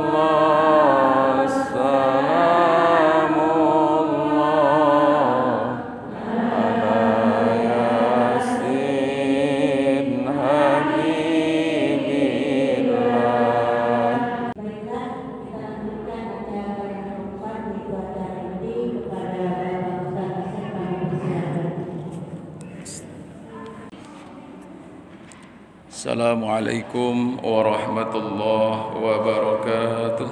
Salatullah salamullah ala yasin habibillah. Baiklah, kita lanjutkan acara yang keempat yaitu acara ini kepada Bapak Ustaz Asep kami persilakan. Assalamualaikum warahmatullahi wabarakatuh.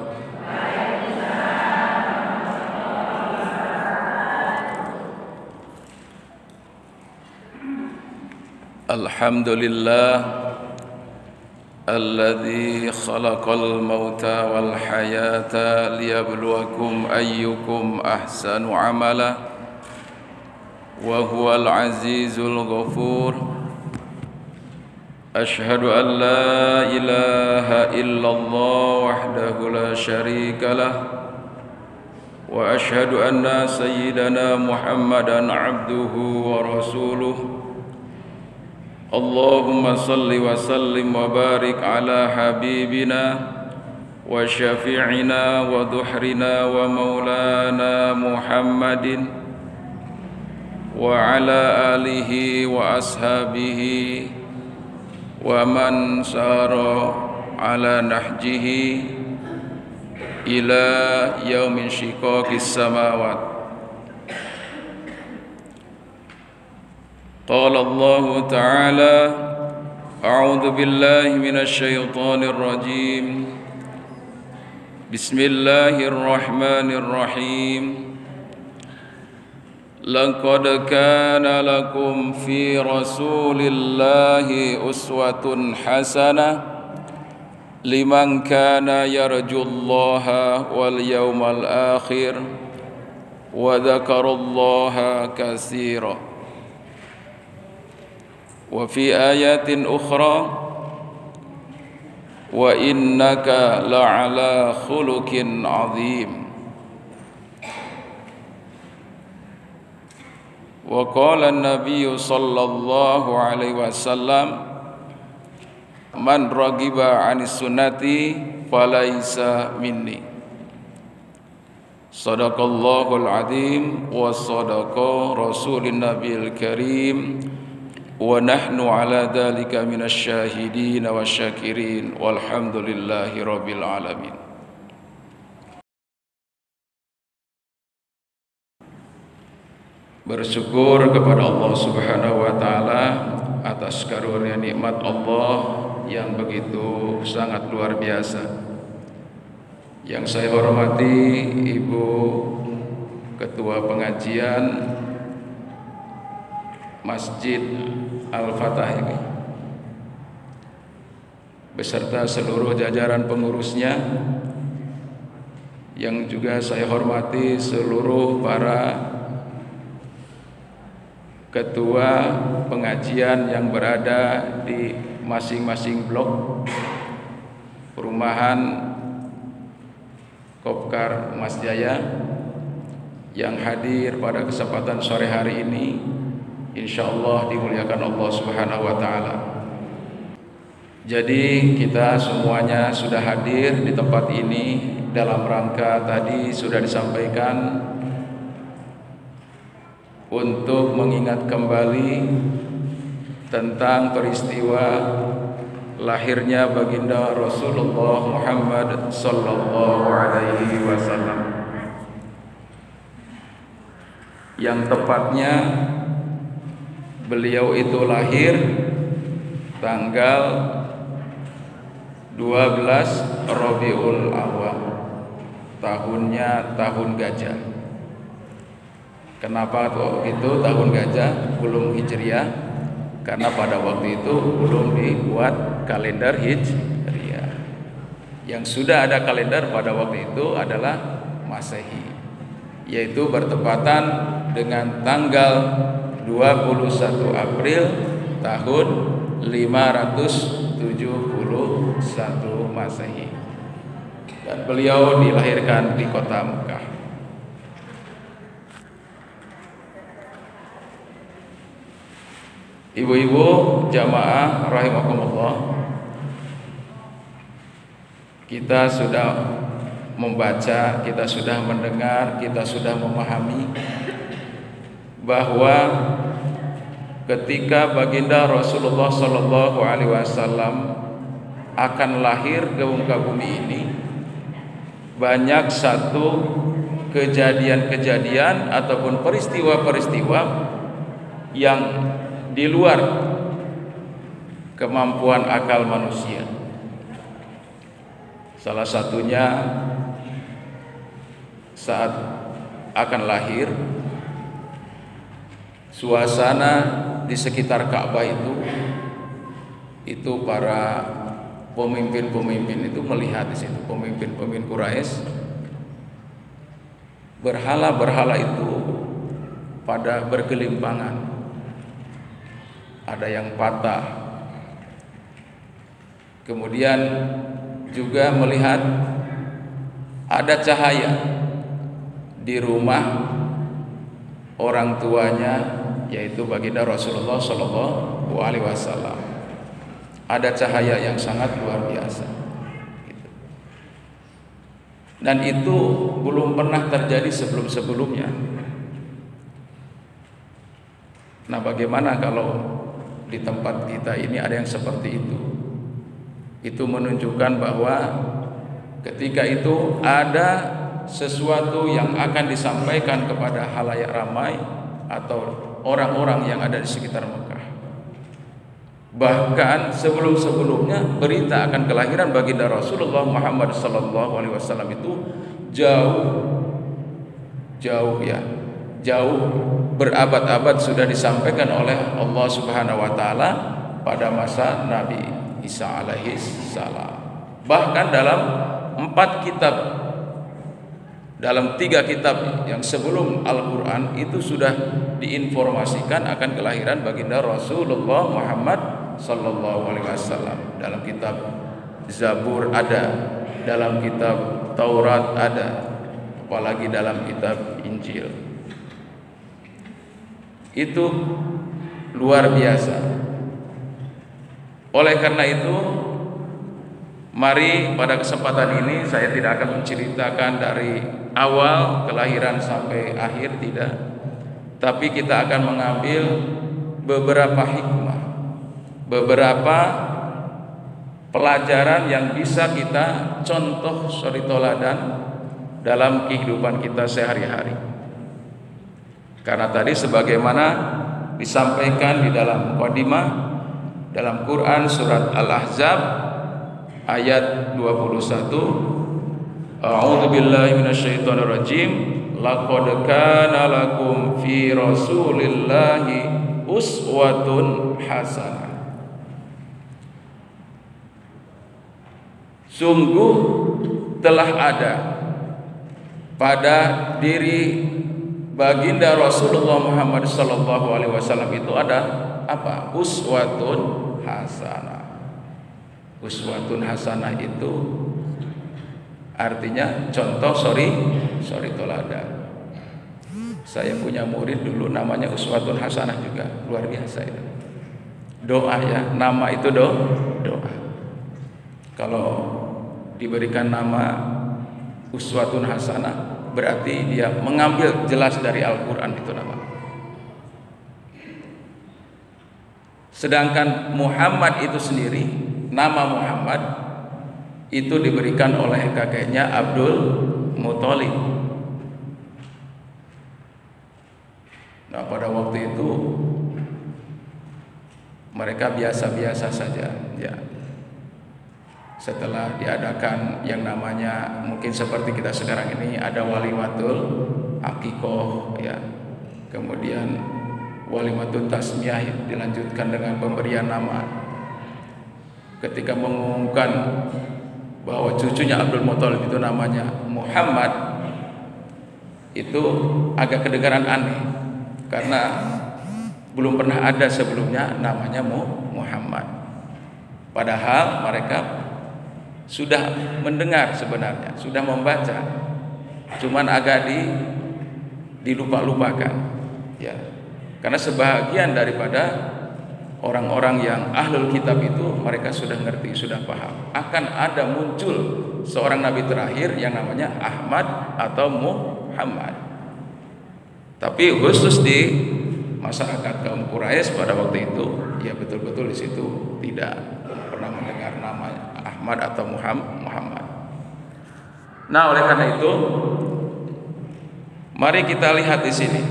Alhamdulillah alladzi khalaqal mauta wal hayata liyabluwakum ayyukum ahsanu amala wa huwal azizul ghafur. أشهد أن لا إله إلا الله وحده لا شريك له وأشهد أن سيدنا محمدا عبده ورسوله اللهم صل وسلم وبارك على حبيبنا وشفيعنا وذخرنا ومولانا محمد وعلى آله وأصحابه ومن سار على نهجه إلى يوم انشقاق السماوات. قال الله تعالى أعوذ بالله من الشيطان الرجيم بسم الله الرحمن الرحيم لقد كان لكم في رسول الله أسوة حسنة لمن كان يرجو الله واليوم الآخر وذكر الله كثيرا. وفي آيات أخرى وإنك لعلى خلق عظيم. وقال النبي صلى الله عليه وسلم من رغب عن سنتي فليس مني. صدق الله العظيم وصدق رسول النبي الكريم ونحن على ذلك من الشاهدين والشاكرين والحمد لله رب العالمين. Bersyukur kepada Allah Subhanahu wa taala atas karunia nikmat Allah yang begitu sangat luar biasa. Yang saya hormati Ibu Ketua Pengajian Masjid Al-Fatah ini beserta seluruh jajaran pengurusnya, yang juga saya hormati seluruh para ketua pengajian yang berada di masing-masing blok perumahan Kopkar Mas Jaya yang hadir pada kesempatan sore hari ini, insyaallah dimuliakan Allah Subhanahu wa taala. Jadi kita semuanya sudah hadir di tempat ini dalam rangka tadi sudah disampaikan untuk mengingat kembali tentang peristiwa lahirnya baginda Rasulullah Muhammad sallallahu alaihi wasallam, yang tepatnya beliau itu lahir tanggal 12 Rabiul Awal, tahunnya tahun gajah. Kenapa waktu itu tahun gajah belum Hijriah? Karena pada waktu itu belum dibuat kalender Hijriah. Yang sudah ada kalender pada waktu itu adalah Masehi, yaitu bertepatan dengan tanggal 21 April tahun 571 Masehi. Dan beliau dilahirkan di kota Mekah. Ibu-ibu jamaah rahimakumullah, kita sudah membaca, kita sudah mendengar, kita sudah memahami bahwa ketika baginda Rasulullah Shallallahu Alaihi Wasallam akan lahir ke muka bumi ini, banyak satu kejadian-kejadian ataupun peristiwa-peristiwa yang di luar kemampuan akal manusia. Salah satunya saat akan lahir, suasana di sekitar Ka'bah itu para pemimpin-pemimpin itu melihat di situ, pemimpin-pemimpin Quraisy, berhala-berhala itu pada bergelimpangan. Ada yang patah. Kemudian juga melihat ada cahaya di rumah orang tuanya, yaitu baginda Rasulullah Shallallahu Alaihi Wasallam. Ada cahaya yang sangat luar biasa. Dan itu belum pernah terjadi sebelum-sebelumnya. Nah, bagaimana kalau di tempat kita ini ada yang seperti itu? Itu menunjukkan bahwa ketika itu ada sesuatu yang akan disampaikan kepada halayak ramai atau orang-orang yang ada di sekitar Mekah. Bahkan sebelum-sebelumnya berita akan kelahiran baginda Rasulullah Muhammad sallallahu alaihi wasallam itu jauh berabad-abad sudah disampaikan oleh Allah Subhanahu wa taala pada masa Nabi Isa alaihi salam. Bahkan dalam 4 kitab, dalam 3 kitab yang sebelum Al-Qur'an itu sudah diinformasikan akan kelahiran baginda Rasulullah Muhammad sallallahu alaihi wasallam. Dalam kitab Zabur ada, dalam kitab Taurat ada, apalagi dalam kitab Injil. Itu luar biasa. Oleh karena itu, mari pada kesempatan ini saya tidak akan menceritakan dari awal kelahiran sampai akhir, tidak. Tapi kita akan mengambil beberapa hikmah, beberapa pelajaran yang bisa kita contoh suri toladan dalam kehidupan kita sehari-hari. Karena tadi sebagaimana disampaikan di dalam mukadimah dalam Quran surat Al-Ahzab ayat 21, A'udzu billahi minasyaitonir rajim, laqad kana lakum fi rasulillahi uswatun hasanah. Sungguh telah ada pada diri baginda Rasulullah Muhammad sallallahu alaihi wasallam itu ada apa? Uswatun hasanah. Uswatun hasanah itu artinya contoh suri toladan. Saya punya murid dulu namanya Uswatun hasanah juga, luar biasa itu. Doa ya, nama itu doa. Kalau diberikan nama Uswatun hasanah berarti dia mengambil jelas dari Al-Quran itu nama. Sedangkan Muhammad itu sendiri, nama Muhammad itu diberikan oleh kakeknya Abdul Muthalib. Nah, pada waktu itu mereka biasa-biasa saja, ya. Setelah diadakan yang namanya mungkin seperti kita sekarang ini ada walimatul akikoh, ya, Kemudian walimatut tasmiyah dilanjutkan dengan pemberian nama. Ketika mengumumkan bahwa cucunya Abdul Muthalib itu namanya Muhammad, itu agak kedengaran aneh karena belum pernah ada sebelumnya namanya Muhammad. Padahal mereka sudah mendengar sebenarnya, sudah membaca, cuman agak dilupa-lupakan, ya. Karena sebagian daripada orang-orang yang ahlul kitab itu mereka sudah ngerti, sudah paham akan ada muncul seorang nabi terakhir yang namanya Ahmad atau Muhammad. Tapi khusus di masyarakat kaum Quraisy pada waktu itu, ya betul-betul di situ tidak pernah mendengar nama Ahmad atau Muhammad. Nah, oleh karena itu, mari kita lihat di sini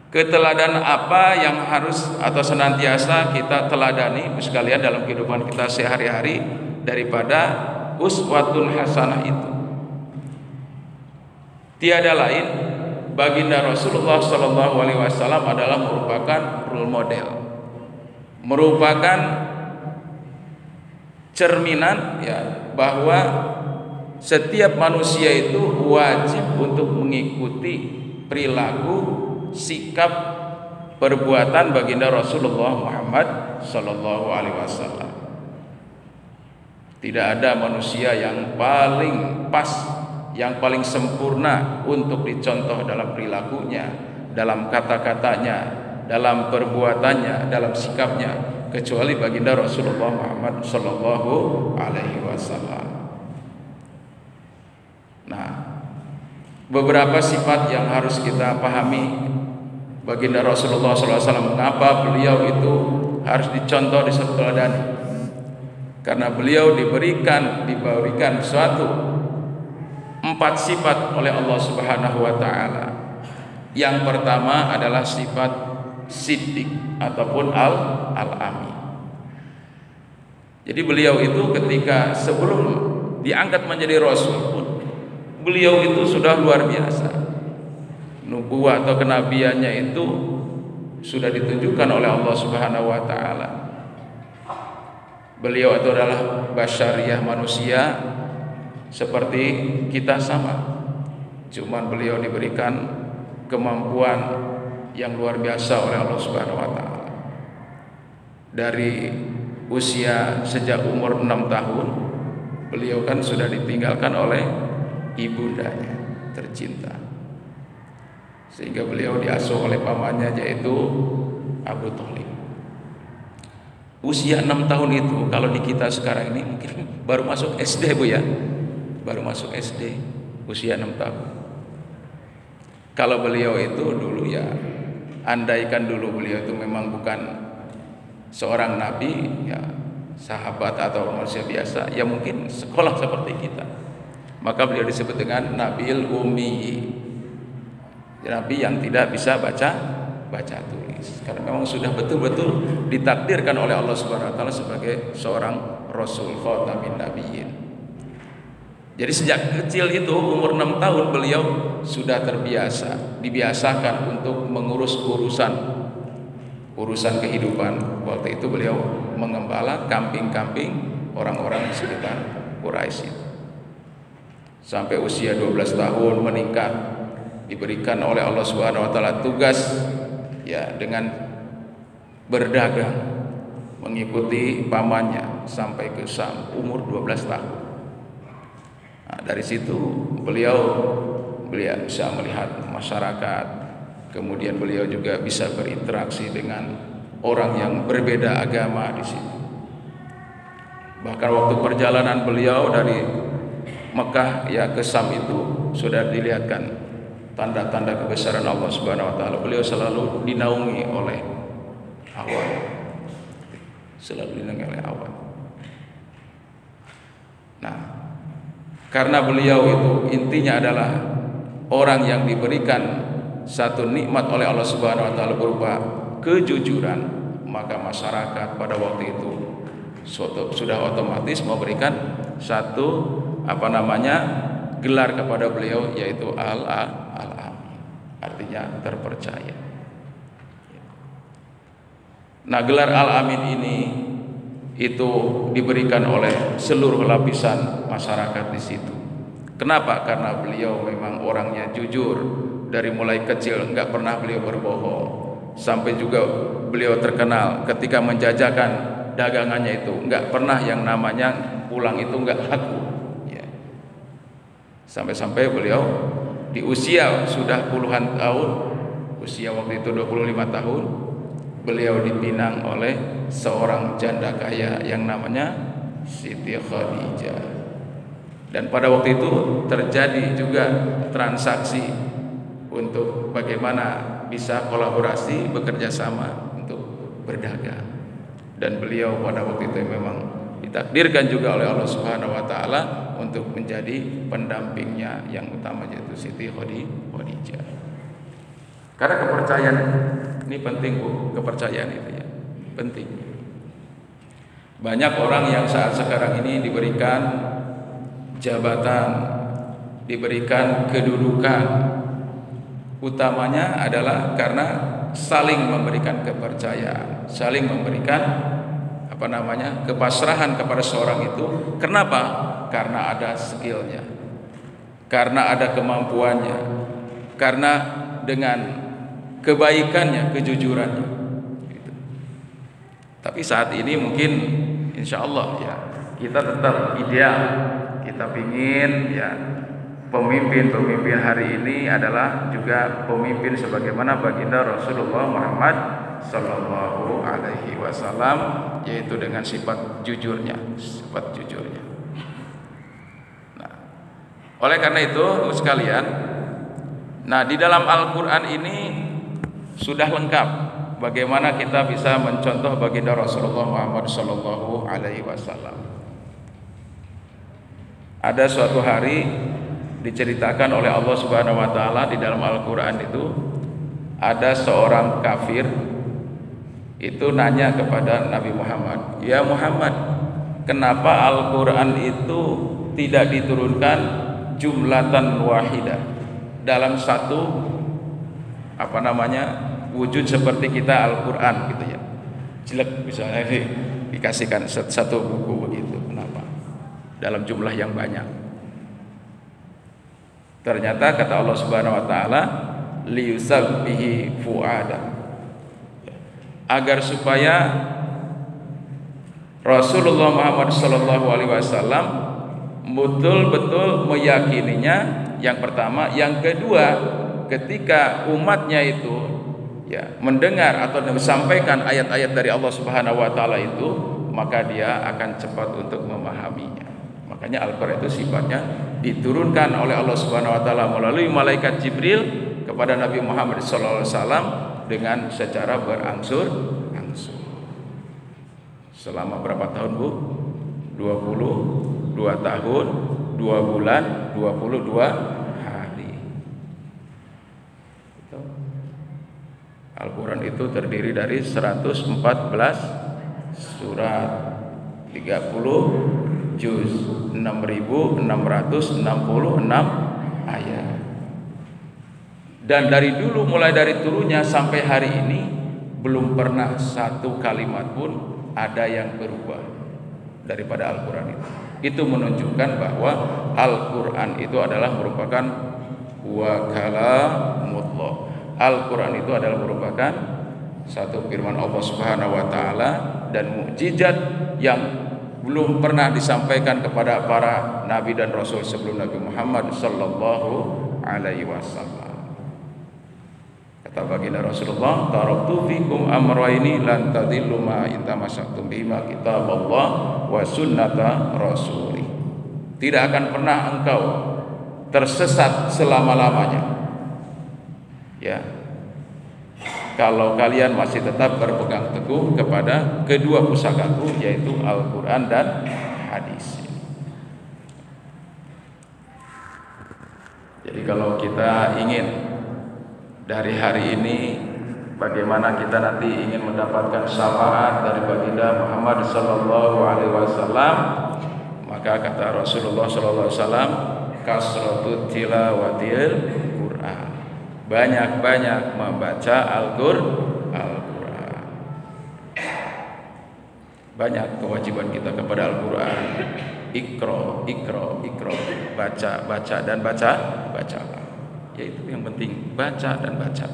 keteladanan apa yang harus atau senantiasa kita teladani sekalian dalam kehidupan kita sehari-hari daripada uswatun hasanah itu. Tiada lain, baginda Rasulullah SAW adalah merupakan role model, merupakan cerminan, ya, bahwa setiap manusia itu wajib untuk mengikuti perilaku, sikap, perbuatan baginda Rasulullah Muhammad SAW. Tidak ada manusia yang paling pas, yang paling sempurna untuk dicontoh dalam perilakunya, dalam kata-katanya, dalam perbuatannya, dalam sikapnya, kecuali baginda Rasulullah Muhammad SAW. Nah, beberapa sifat yang harus kita pahami baginda Rasulullah SAW, mengapa beliau itu harus dicontoh, diteladani. Karena beliau diberikan suatu 4 sifat oleh Allah Subhanahu wa taala. Yang pertama adalah sifat siddiq ataupun al-amin. Jadi beliau itu ketika sebelum diangkat menjadi rasul pun beliau itu sudah luar biasa. Nubuwah atau kenabiannya itu sudah ditunjukkan oleh Allah Subhanahu wa taala. Beliau itu adalah basyariyah, manusia seperti kita sama, cuman beliau diberikan kemampuan yang luar biasa oleh Allah Subhanahu wa taala. Dari usia sejak umur 6 tahun beliau kan sudah ditinggalkan oleh ibundanya tercinta, sehingga beliau diasuh oleh pamannya yaitu Abu Thalib. Usia 6 tahun itu kalau di kita sekarang ini mungkin baru masuk SD, Bu, ya. Baru masuk SD, usia 6 tahun. Kalau beliau itu dulu, ya, andaikan dulu beliau itu memang bukan seorang nabi, ya, sahabat atau manusia biasa, ya mungkin sekolah seperti kita. Maka beliau disebut dengan Nabil Ummi, nabi yang tidak bisa baca tulis, karena memang sudah betul-betul ditakdirkan oleh Allah Subhanahu wa taala sebagai seorang rasul khatamin nabiyyin. Jadi sejak kecil itu umur 6 tahun beliau sudah dibiasakan untuk mengurus urusan kehidupan. Waktu itu beliau mengembala kambing-kambing orang-orang di sekitar Quraisy. Sampai usia 12 tahun meningkat, diberikan oleh Allah Subhanahu wa taala tugas, ya, dengan berdagang, mengikuti pamannya sampai ke Syam umur 12 tahun. Nah, dari situ beliau bisa melihat masyarakat, kemudian beliau juga bisa berinteraksi dengan orang yang berbeda agama di situ. Bahkan waktu perjalanan beliau dari Mekah, ya, ke Syam itu sudah dilihatkan tanda-tanda kebesaran Allah Subhanahu wa taala. Beliau selalu dinaungi oleh awan. Nah, karena beliau itu intinya adalah orang yang diberikan satu nikmat oleh Allah Subhanahu wa taala berupa kejujuran, maka masyarakat pada waktu itu sudah otomatis memberikan satu gelar kepada beliau, yaitu al-amin. artinya terpercaya. Nah, gelar Al-Amin ini itu diberikan oleh seluruh lapisan masyarakat di situ. Kenapa? Karena beliau memang orangnya jujur. Dari mulai kecil enggak pernah beliau berbohong. Sampai juga beliau terkenal ketika menjajakan dagangannya itu enggak pernah yang namanya pulang itu enggak laku. Ya. Sampai-sampai beliau di usia sudah puluhan tahun, usia waktu itu 25 tahun, beliau dipinang oleh seorang janda kaya yang namanya Siti Khadijah. Dan pada waktu itu terjadi juga transaksi untuk bagaimana bisa kolaborasi, bekerja sama untuk berdagang. Dan beliau pada waktu itu memang ditakdirkan juga oleh Allah Subhanahu wa taala untuk menjadi pendampingnya yang utama, yaitu Siti Khadijah. Karena kepercayaan ini penting, Bu, kepercayaan itu ya, penting. Banyak orang yang saat sekarang ini diberikan jabatan, diberikan kedudukan, utamanya adalah karena saling memberikan kepercayaan, saling memberikan kepasrahan kepada seorang itu. Kenapa? Karena ada skillnya, karena ada kemampuannya, karena dengan kebaikannya, kejujurannya gitu. Tapi saat ini mungkin insya Allah ya kita tetap ideal, kita pingin ya pemimpin-pemimpin hari ini adalah juga pemimpin sebagaimana baginda Rasulullah Muhammad Sallallahu Alaihi Wasallam, yaitu dengan sifat jujurnya, Nah, oleh karena itu sekalian, nah di dalam Al-Quran ini sudah lengkap bagaimana kita bisa mencontoh baginda Rasulullah Muhammad Sallallahu Alaihi Wasallam. Ada suatu hari diceritakan oleh Allah Subhanahu wa taala di dalam Al-Qur'an itu, ada seorang kafir itu nanya kepada Nabi Muhammad, "Ya Muhammad, kenapa Al-Qur'an itu tidak diturunkan jumlatan wahidah, dalam satu wujud seperti kita Al-Qur'an gitu ya. Jelek misalnya dikasihkan satu buku begitu. Kenapa? Dalam jumlah yang banyak." Ternyata kata Allah Subhanahu wa taala, liyusabbihi fuada, agar supaya Rasulullah Muhammad sallallahu alaihi wasallam betul-betul meyakininya, yang pertama. Yang kedua, ketika umatnya itu ya mendengar atau disampaikan ayat-ayat dari Allah Subhanahu wa taala itu, maka dia akan cepat untuk memahaminya. Makanya Al-Qur'an itu sifatnya diturunkan oleh Allah Subhanahu wa taala melalui malaikat Jibril kepada Nabi Muhammad sallallahu alaihi wasallam dengan secara berangsur-angsur. Selama berapa tahun, Bu? 22 tahun, 2 bulan, 22 hari. Al-Quran itu terdiri dari 114 surat, 30 juz, 6.666 ayat. Dan dari dulu, mulai dari turunnya sampai hari ini, belum pernah satu kalimat pun ada yang berubah daripada Al-Quran itu. Itu menunjukkan bahwa Al-Quran itu adalah merupakan wa kalamullah. Al-Quran itu adalah merupakan satu firman Allah Subhanahu wa taala dan mukjizat yang belum pernah disampaikan kepada para nabi dan rasul sebelum Nabi Muhammad sallallahu alaihi wasallam. Kata baginda Rasulullah, taraktu fikum amrayni lan tadillu ma in tamassaktum bima kitaballah wa sunnata rasuli. Tidak akan pernah engkau tersesat selama-lamanya, ya, kalau kalian masih tetap berpegang teguh kepada kedua pusakaku, yaitu Al-Quran dan hadis. Jadi kalau kita ingin dari hari ini bagaimana kita nanti ingin mendapatkan syafaat dari baginda Muhammad sallallahu alaihi wasallam, maka kata Rasulullah sallallahu alaihi wasallam, kasratut tilawatil Quran, banyak-banyak membaca Al-Qur'an. Banyak kewajiban kita kepada Al-Qur'an. Iqra, baca dan baca. Yaitu yang penting, baca dan baca.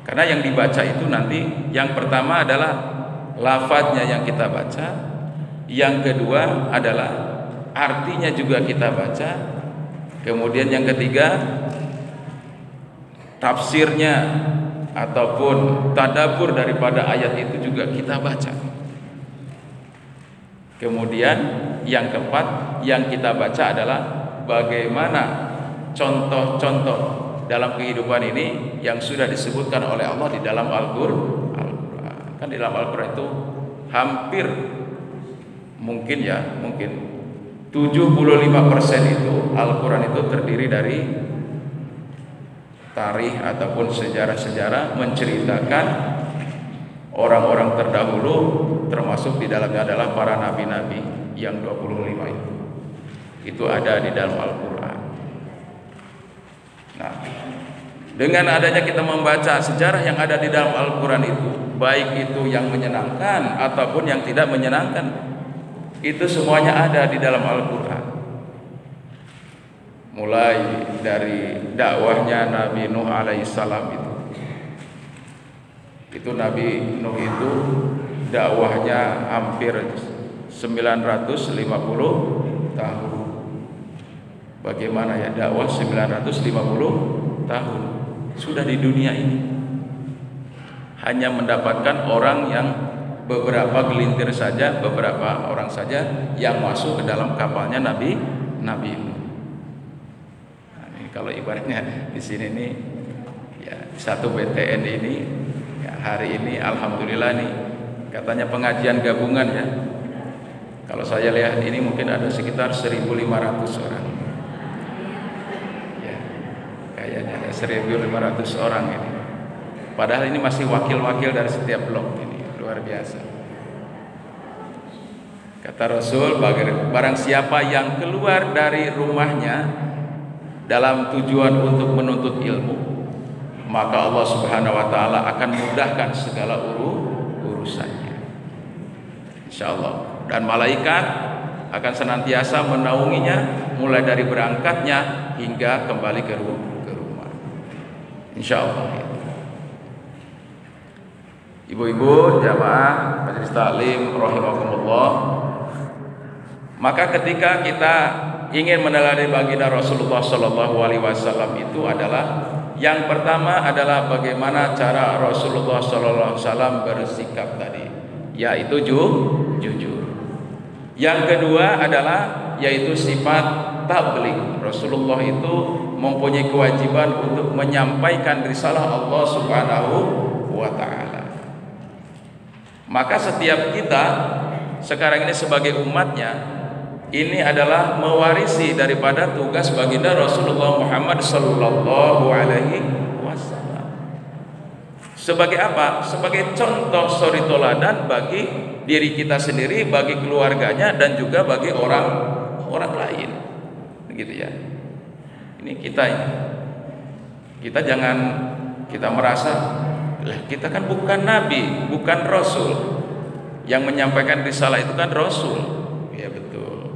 Karena yang dibaca itu nanti yang pertama adalah lafadznya yang kita baca, yang kedua adalah artinya juga kita baca, kemudian yang ketiga tafsirnya ataupun tadabbur daripada ayat itu juga kita baca. Kemudian yang keempat yang kita baca adalah bagaimana contoh-contoh dalam kehidupan ini yang sudah disebutkan oleh Allah di dalam Al-Qur'an. Kan di dalam Al-Qur'an itu hampir mungkin 75% itu Al-Qur'an itu terdiri dari tarikh ataupun sejarah-sejarah menceritakan orang-orang terdahulu, termasuk di dalamnya adalah para nabi-nabi yang 25 itu. Itu ada di dalam Al-Qur'an. Nah, dengan adanya kita membaca sejarah yang ada di dalam Al-Qur'an itu, baik itu yang menyenangkan ataupun yang tidak menyenangkan, itu semuanya ada di dalam Al-Qur'an. Mulai dari dakwahnya Nabi Nuh alaihissalam itu Nabi Nuh itu dakwahnya hampir 950 tahun. Bagaimana ya dakwah 950 tahun sudah di dunia ini, hanya mendapatkan orang yang beberapa gelintir saja, beberapa orang saja yang masuk ke dalam kapalnya Nabi Nuh. Nah, ini kalau ibaratnya di sini nih ya satu BTN ini ya, hari ini alhamdulillah nih katanya pengajian gabungan ya. Kalau saya lihat ini mungkin ada sekitar 1.500 orang. Kayaknya ada 1.500 orang ini. Padahal ini masih wakil-wakil dari setiap blok ini, luar biasa. Kata Rasul, barang siapa yang keluar dari rumahnya dalam tujuan untuk menuntut ilmu, maka Allah Subhanahu wa taala akan mudahkan segala urusannya. Insyaallah. Dan malaikat akan senantiasa menaunginya mulai dari berangkatnya hingga kembali ke rumah. Insyaallah. Ibu-ibu jamaah majelis taklim rahimakumullah, maka ketika kita ingin meneladani baginda Rasulullah sallallahu alaihi wasallam itu adalah yang pertama adalah bagaimana cara Rasulullah sallallahu alaihi wasallam bersikap tadi, yaitu jujur. Yang kedua adalah yaitu sifat tabligh. Rasulullah itu mempunyai kewajiban untuk menyampaikan risalah Allah Subhanahu wa taala. Maka setiap kita sekarang ini sebagai umatnya, ini adalah mewarisi daripada tugas baginda Rasulullah Muhammad sallallahu alaihi wasallam. Sebagai apa? Sebagai contoh suri toladan bagi diri kita sendiri, bagi keluarganya dan juga bagi orang lain. Begitu ya. Ini kita jangan kita merasa lah kita kan bukan nabi, bukan rasul. Yang menyampaikan risalah itu kan rasul. Ya betul.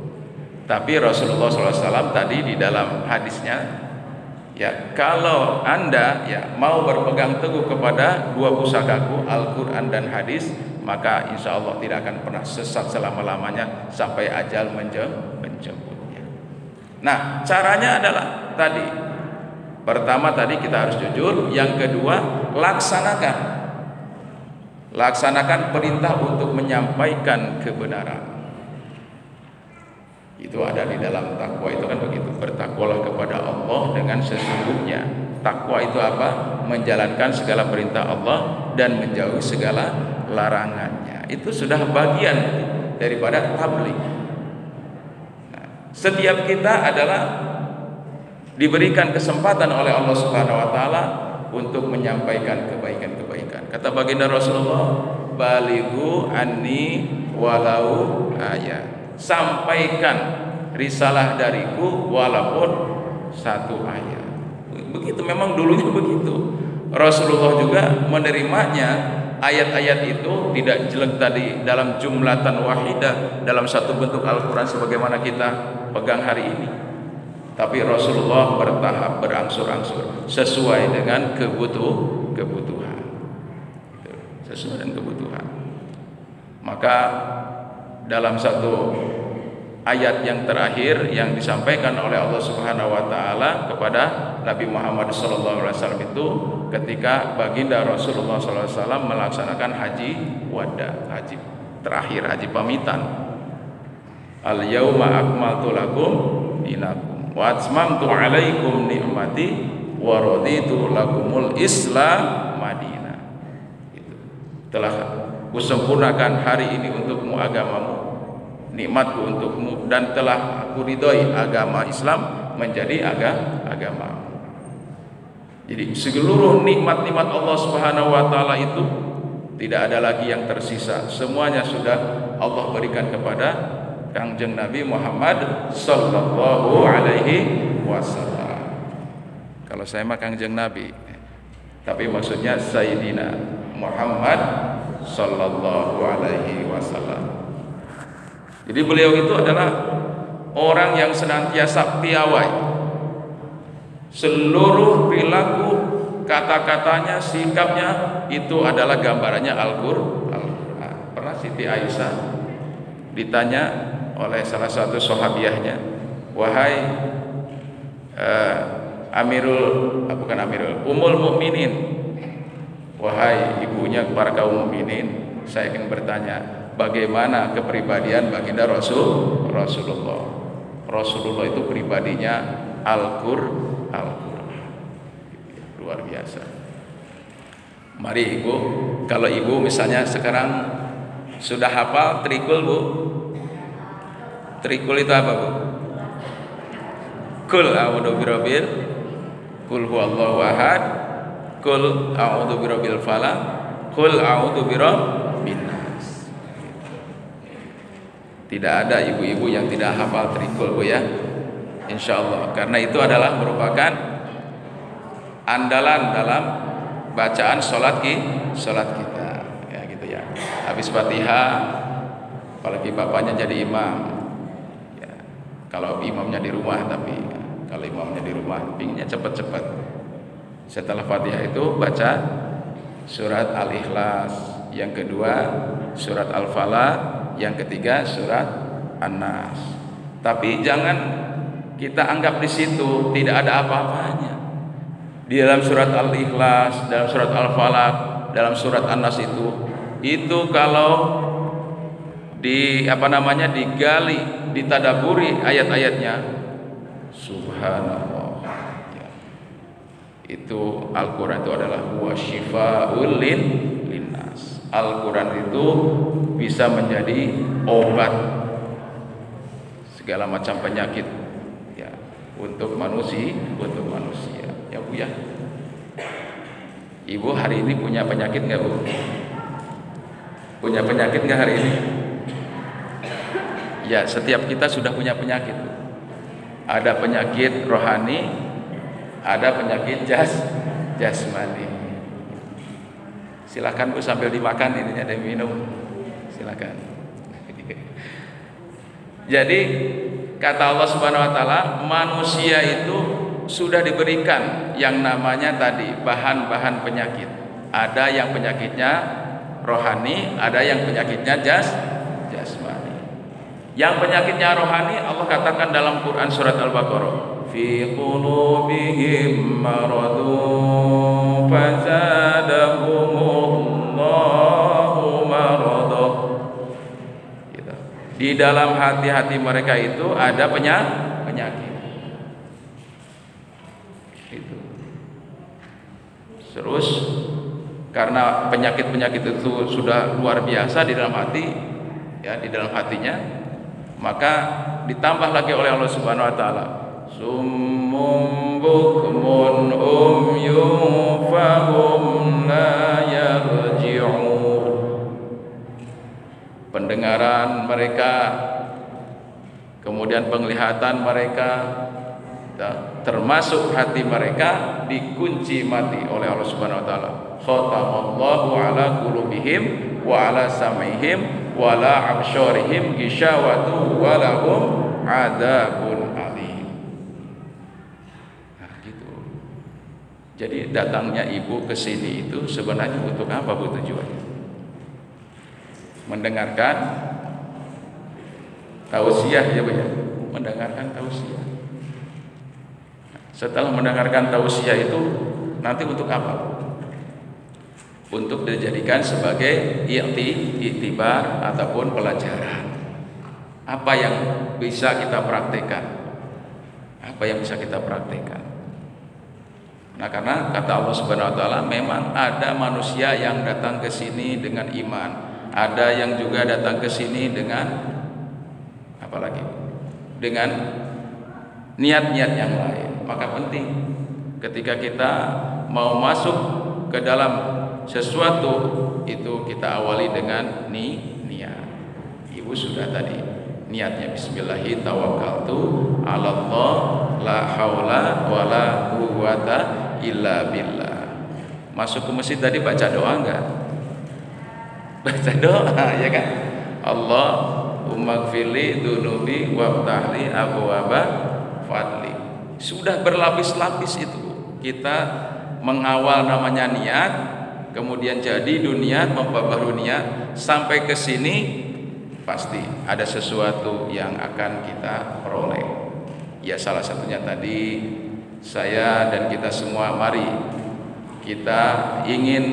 Tapi Rasulullah SAW tadi di dalam hadisnya, ya kalau Anda ya mau berpegang teguh kepada dua pusakaku Al-Quran dan hadis, maka insya Allah tidak akan pernah sesat selama-lamanya sampai ajal menjemputnya. Nah, caranya adalah tadi, pertama tadi kita harus jujur, yang kedua laksanakan perintah untuk menyampaikan kebenaran. Itu ada di dalam takwa itu kan begitu, bertakwalah kepada Allah dengan sesungguhnya. Takwa itu apa? Menjalankan segala perintah Allah dan menjauhi segala larangannya. Itu sudah bagian daripada tabligh. Nah, setiap kita adalah diberikan kesempatan oleh Allah Subhanahu wa taala untuk menyampaikan kebaikan-kebaikan. Kata baginda Rasulullah, balighu anni walau ayat. Sampaikan risalah dariku walaupun satu ayat. begitu memang dulunya begitu. Rasulullah juga menerimanya ayat-ayat itu tidak jelek tadi dalam jumlatan wahidah dalam satu bentuk Al-Quran sebagaimana kita pegang hari ini, tapi Rasulullah bertahap, berangsur-angsur sesuai dengan kebutuhan, sesuai dengan kebutuhan. Maka dalam satu ayat yang terakhir yang disampaikan oleh Allah Subhanahu wa taala kepada Nabi Muhammad SAW itu ketika baginda Rasulullah SAW melaksanakan haji wada, haji terakhir, haji pamitan. Al yauma akmaltu lakum dinakum wa atmamtu alaikum ni'mati wa raditu lakumul Islam madinah. Itu telah kusempurnakan hari ini untukmu agamamu, nikmatku untukmu, dan telah aku ridhoi agama Islam menjadi agama. Jadi seluruh nikmat-nikmat Allah Subhanahu wa taala itu tidak ada lagi yang tersisa. Semuanya sudah Allah berikan kepada Kangjeng Nabi Muhammad sallallahu alaihi wasallam. Kalau saya mah Kangjeng Nabi, tapi maksudnya Sayyidina Muhammad sallallahu alaihi wasallam. Jadi beliau itu adalah orang yang senantiasa piawai. Seluruh perilaku, kata-katanya, sikapnya itu adalah gambarannya Al-Qur'an. Pernah Siti Aisyah ditanya oleh salah satu sahabiahnya, "Wahai Ummul Mukminin, wahai ibunya para kaum mukminin, saya ingin bertanya, bagaimana kepribadian baginda Rasulullah? Rasulullah itu pribadinya Al-Qur'an. Luar biasa. Mari ibu, kalau ibu misalnya sekarang sudah hafal trikul bu, trikul itu apa bu? Kul a'udzu birabbil, kul huwallahu ahad, kul a'udzu birabbil falaq, kul a'udzu birabbin nas. Tidak ada ibu-ibu yang tidak hafal trikul bu ya, insyaallah, karena itu adalah merupakan andalan dalam bacaan sholat kita ya gitu ya. Habis Fatihah, apalagi bapaknya jadi imam ya, kalau imamnya di rumah, tapi kalau imamnya di rumah pinginnya cepat-cepat, setelah Fatihah itu baca surat Al-Ikhlas, yang kedua surat Al-Falaq, yang ketiga surat An-Nas. Tapi jangan kita anggap di situ tidak ada apa-apanya. Di dalam surat Al-Ikhlas, dalam surat Al-Falaq, dalam surat An-Nas itu kalau digali, ditadaburi ayat-ayatnya, subhanallah ya. Itu Al-Quran itu adalah wasyifaul linnas. Al-Quran itu bisa menjadi obat segala macam penyakit ya, untuk manusia ya bu ya. Ibu hari ini punya penyakit nggak bu? Punya penyakit nggak hari ini? Ya, setiap kita sudah punya penyakit bu. Ada penyakit rohani, ada penyakit jasmani. Silakan bu, sambil dimakan ini ada minum, silakan. Jadi kata Allah Subhanahu wa taala, manusia itu sudah diberikan yang namanya tadi bahan-bahan penyakit. Ada yang penyakitnya rohani, ada yang penyakitnya jasmani. Yang penyakitnya rohani Allah katakan dalam Quran surat Al-Baqarah, fi qulubihim maradun fazadahumullahu marada. Gitu. Di dalam hati-hati mereka itu ada penyakit. Terus karena penyakit-penyakit itu sudah luar biasa di dalam hati ya, di dalam hatinya, maka ditambah lagi oleh Allah Subhanahu wa taala, summum bukmun umyun fahum la yarji'un. Pendengaran mereka, kemudian penglihatan mereka termasuk hati mereka dikunci mati oleh Allah Subhanahu wa taala. Khatamallahu ala qulubihim wa ala sam'ihim wa ala absharihim ghishawatu wa lahum adzabun alim. Nah, gitu. Jadi datangnya ibu ke sini itu sebenarnya untuk apa Bu tujuannya? Mendengarkan tausiah ya Bu ya. Mendengarkan tausiah. Setelah mendengarkan tausiah itu nanti untuk apa? Untuk dijadikan sebagai iktibar ataupun pelajaran. Apa yang bisa kita praktekkan? Apa yang bisa kita praktekkan? Nah, karena kata Allah Subhanahu wa taala memang ada manusia yang datang ke sini dengan iman, ada yang juga datang ke sini dengan apa lagi? Dengan niat-niat yang lain. Maka penting ketika kita mau masuk ke dalam sesuatu itu kita awali dengan niat. Ibu sudah tadi niatnya bismillahi tawakkaltu 'alallah la haula wala quwwata illa billah. Masuk ke masjid tadi baca doa enggak? Baca doa ya kan? Allahumma gfirli dunubi wabtahli abwaaba fadli. Sudah berlapis-lapis itu kita mengawal namanya niat, kemudian jadi dunia memperbarui niat sampai ke sini pasti ada sesuatu yang akan kita peroleh. Ya salah satunya tadi saya dan kita semua mari kita ingin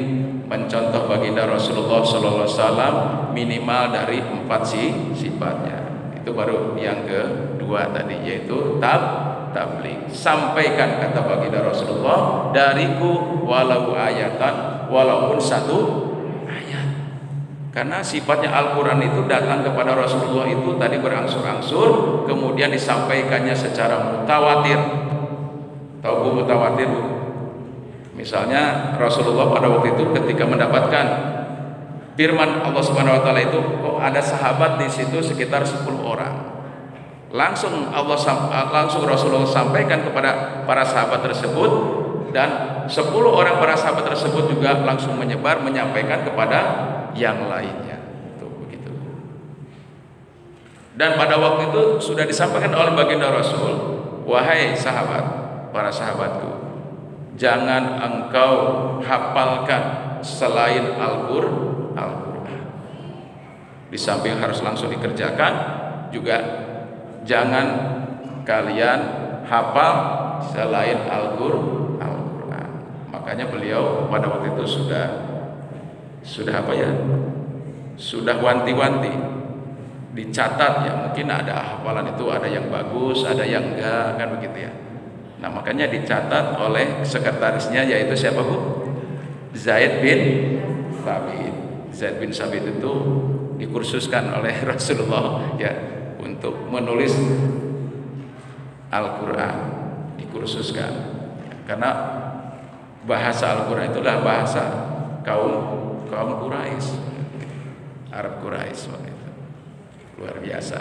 mencontoh baginda Rasulullah SAW minimal dari 4 sifatnya. Itu baru yang kedua tadi yaitu tabligh. Sampaikan kata baginda Rasulullah, dariku walau ayatan, walaupun satu ayat. Karena sifatnya Al-Quran itu datang kepada Rasulullah itu tadi berangsur-angsur, kemudian disampaikannya secara mutawatir. Tahu Bu mutawatir Bu? Misalnya Rasulullah pada waktu itu ketika mendapatkan firman Allah Subhanahu wa taala itu, kok ada sahabat di situ sekitar 10 orang. Langsung Rasulullah sampaikan kepada para sahabat tersebut, dan 10 orang para sahabat tersebut juga langsung menyebar menyampaikan kepada yang lainnya. Tuh begitu. Dan pada waktu itu sudah disampaikan oleh baginda Rasul, wahai sahabat, para sahabatku, jangan engkau hafalkan selain Al-Qur'an. Di samping harus langsung dikerjakan, juga jangan kalian hafal selain Al-Qur'an. Makanya beliau pada waktu itu sudah apa ya? Sudah wanti-wanti, dicatat ya. Mungkin ada hafalan itu ada yang bagus, ada yang enggak, kan begitu ya. Nah, makanya dicatat oleh sekretarisnya yaitu siapa Bu? Zaid bin Thabit. Zaid bin Thabit itu dikursuskan oleh Rasulullah ya untuk menulis Al-Quran, dikursuskan karena bahasa Al-Quran itulah bahasa kaum Quraisy, Arab Quraisy itu luar biasa.